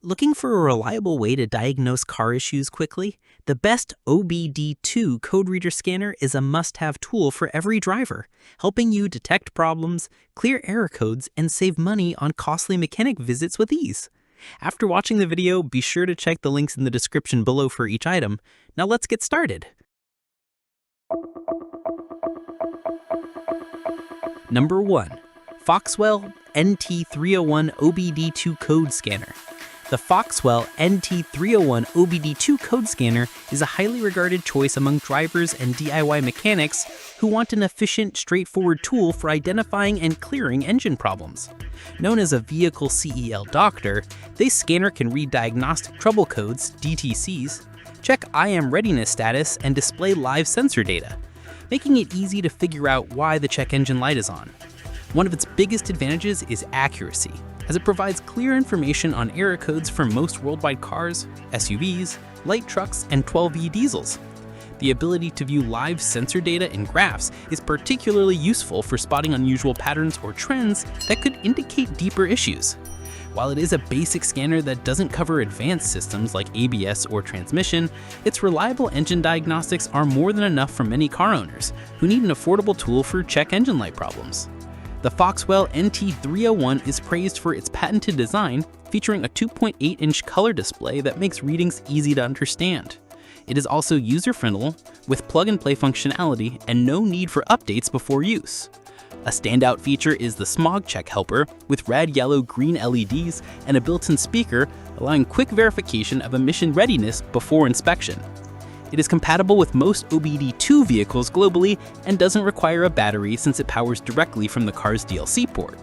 Looking for a reliable way to diagnose car issues quickly? The best OBD II code reader scanner is a must-have tool for every driver, helping you detect problems, clear error codes, and save money on costly mechanic visits with ease. After watching the video, be sure to check the links in the description below for each item. Now let's get started. Number 1. Foxwell NT301 OBD II Code Scanner. The Foxwell NT301 OBD II Code Scanner is a highly regarded choice among drivers and DIY mechanics who want an efficient, straightforward tool for identifying and clearing engine problems. Known as a vehicle CEL doctor, this scanner can read diagnostic trouble codes, DTCs, check IM readiness status, and display live sensor data, making it easy to figure out why the check engine light is on. One of its biggest advantages is accuracy, as it provides clear information on error codes for most worldwide cars, SUVs, light trucks, and 12V diesels. The ability to view live sensor data and graphs is particularly useful for spotting unusual patterns or trends that could indicate deeper issues. While it is a basic scanner that doesn't cover advanced systems like ABS or transmission, its reliable engine diagnostics are more than enough for many car owners who need an affordable tool for check engine light problems. The Foxwell NT301 is praised for its patented design, featuring a 2.8-inch color display that makes readings easy to understand. It is also user-friendly, with plug-and-play functionality and no need for updates before use. A standout feature is the smog check helper with red, yellow, green LEDs and a built-in speaker, allowing quick verification of emission readiness before inspection. It is compatible with most OBD II vehicles globally and doesn't require a battery since it powers directly from the car's DLC port.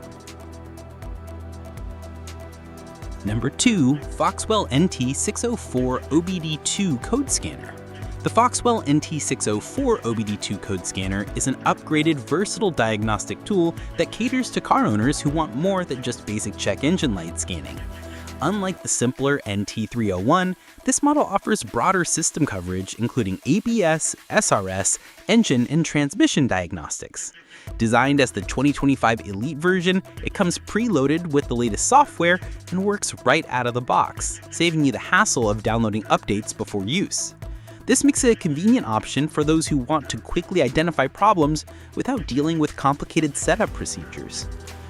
Number 2. Foxwell NT604 OBD II Code Scanner. The Foxwell NT604 OBD II Code Scanner is an upgraded, versatile diagnostic tool that caters to car owners who want more than just basic check engine light scanning. Unlike the simpler NT301, this model offers broader system coverage including ABS, SRS, engine, and transmission diagnostics. Designed as the 2025 Elite version, it comes preloaded with the latest software and works right out of the box, saving you the hassle of downloading updates before use. This makes it a convenient option for those who want to quickly identify problems without dealing with complicated setup procedures.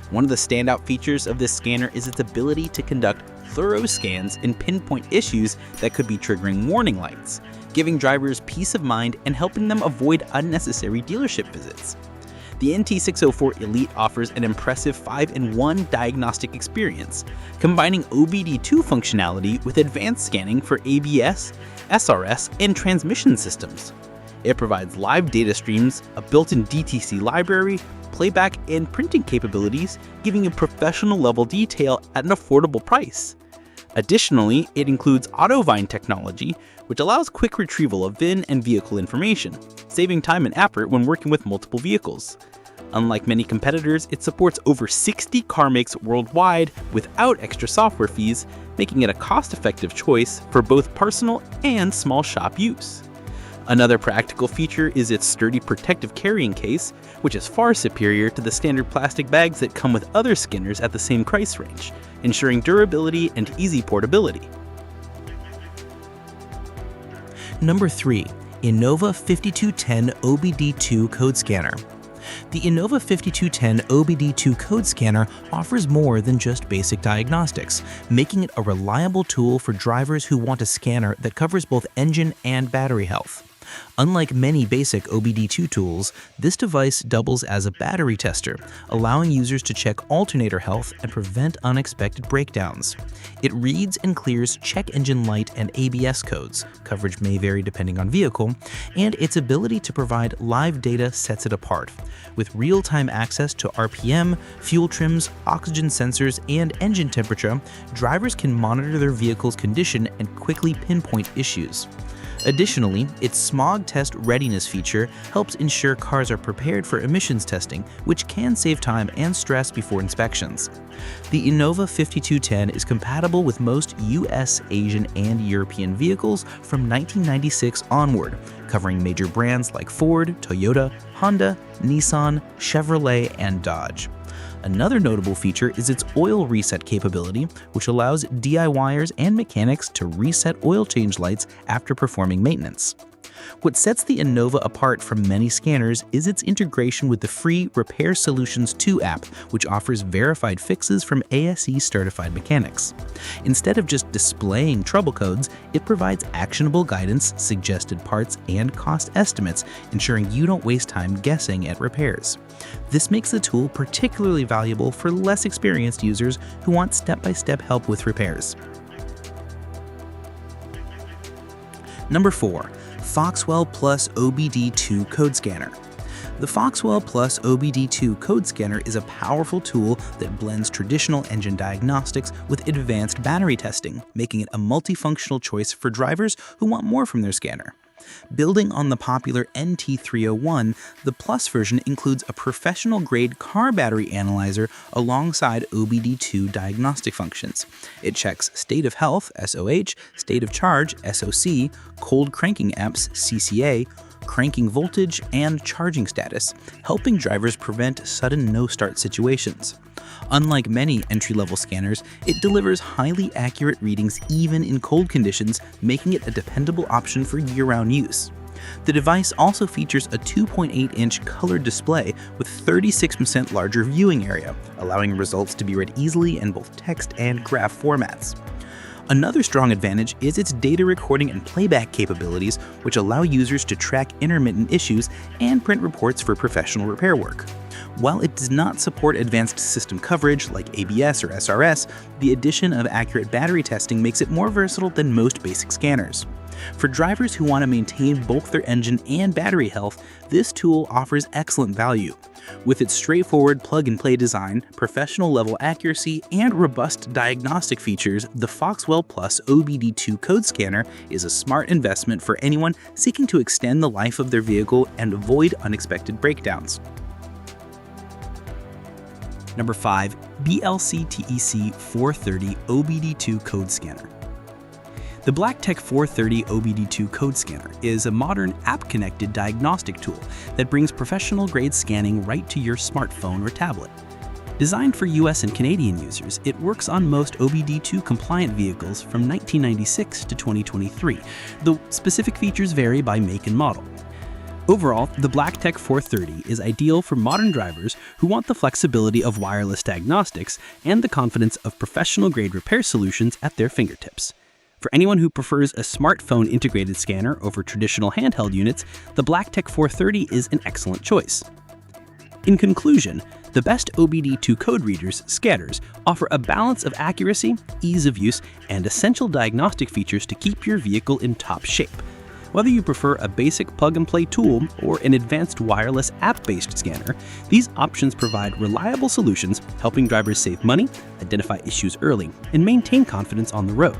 One of the standout features of this scanner is its ability to conduct thorough scans and pinpoint issues that could be triggering warning lights, giving drivers peace of mind and helping them avoid unnecessary dealership visits. The NT604 Elite offers an impressive 5-in-1 diagnostic experience, combining OBD II functionality with advanced scanning for ABS, SRS, and transmission systems. It provides live data streams, a built-in DTC library, playback, and printing capabilities, giving you professional-level detail at an affordable price. Additionally, it includes AutoVine technology, which allows quick retrieval of VIN and vehicle information, saving time and effort when working with multiple vehicles. Unlike many competitors, it supports over 60 car makes worldwide without extra software fees, making it a cost-effective choice for both personal and small shop use. Another practical feature is its sturdy protective carrying case, which is far superior to the standard plastic bags that come with other scanners at the same price range, ensuring durability and easy portability. Number 3. Innova 5210 OBD II Code Scanner. The Innova 5210 OBD II Code Scanner offers more than just basic diagnostics, making it a reliable tool for drivers who want a scanner that covers both engine and battery health. Unlike many basic OBD II tools, this device doubles as a battery tester, allowing users to check alternator health and prevent unexpected breakdowns. It reads and clears check engine light and ABS codes, coverage may vary depending on vehicle, and its ability to provide live data sets it apart. With real-time access to RPM, fuel trims, oxygen sensors, and engine temperature, drivers can monitor their vehicle's condition and quickly pinpoint issues. Additionally, its smog test readiness feature helps ensure cars are prepared for emissions testing, which can save time and stress before inspections. The Innova 5210 is compatible with most US, Asian, and European vehicles from 1996 onward, covering major brands like Ford, Toyota, Honda, Nissan, Chevrolet, and Dodge. Another notable feature is its oil reset capability, which allows DIYers and mechanics to reset oil change lights after performing maintenance. What sets the Innova apart from many scanners is its integration with the free Repair Solutions 2 app, which offers verified fixes from ASE-certified mechanics. Instead of just displaying trouble codes, it provides actionable guidance, suggested parts, and cost estimates, ensuring you don't waste time guessing at repairs. This makes the tool particularly valuable for less experienced users who want step-by-step help with repairs. Number 4. Foxwell Plus OBD II Code Scanner. The Foxwell Plus OBD II Code Scanner is a powerful tool that blends traditional engine diagnostics with advanced battery testing, making it a multifunctional choice for drivers who want more from their scanner. Building on the popular NT301, the Plus version includes a professional-grade car battery analyzer alongside OBD II diagnostic functions. It checks state of health (SOH), state of charge (SOC), cold cranking amps (CCA), cranking voltage, and charging status, helping drivers prevent sudden no-start situations. Unlike many entry-level scanners, it delivers highly accurate readings even in cold conditions, making it a dependable option for year-round use. The device also features a 2.8-inch colored display with 36% larger viewing area, allowing results to be read easily in both text and graph formats. Another strong advantage is its data recording and playback capabilities, which allow users to track intermittent issues and print reports for professional repair work. While it does not support advanced system coverage like ABS or SRS, the addition of accurate battery testing makes it more versatile than most basic scanners. For drivers who want to maintain both their engine and battery health, this tool offers excellent value. With its straightforward plug-and-play design, professional-level accuracy, and robust diagnostic features, the Foxwell Plus OBD II Code Scanner is a smart investment for anyone seeking to extend the life of their vehicle and avoid unexpected breakdowns. Number 5. BLCTEC 430 OBD II Code Scanner. The BLCKTEC 430 OBD II Code Scanner is a modern app-connected diagnostic tool that brings professional-grade scanning right to your smartphone or tablet. Designed for US and Canadian users, it works on most OBD II compliant vehicles from 1996 to 2023, though specific features vary by make and model. Overall, the BLCKTEC 430 is ideal for modern drivers who want the flexibility of wireless diagnostics and the confidence of professional-grade repair solutions at their fingertips. For anyone who prefers a smartphone integrated scanner over traditional handheld units, the BLCKTEC 430 is an excellent choice. In conclusion, the best OBD II code readers, scanners, offer a balance of accuracy, ease of use, and essential diagnostic features to keep your vehicle in top shape. Whether you prefer a basic plug-and-play tool or an advanced wireless app-based scanner, these options provide reliable solutions, helping drivers save money, identify issues early, and maintain confidence on the road.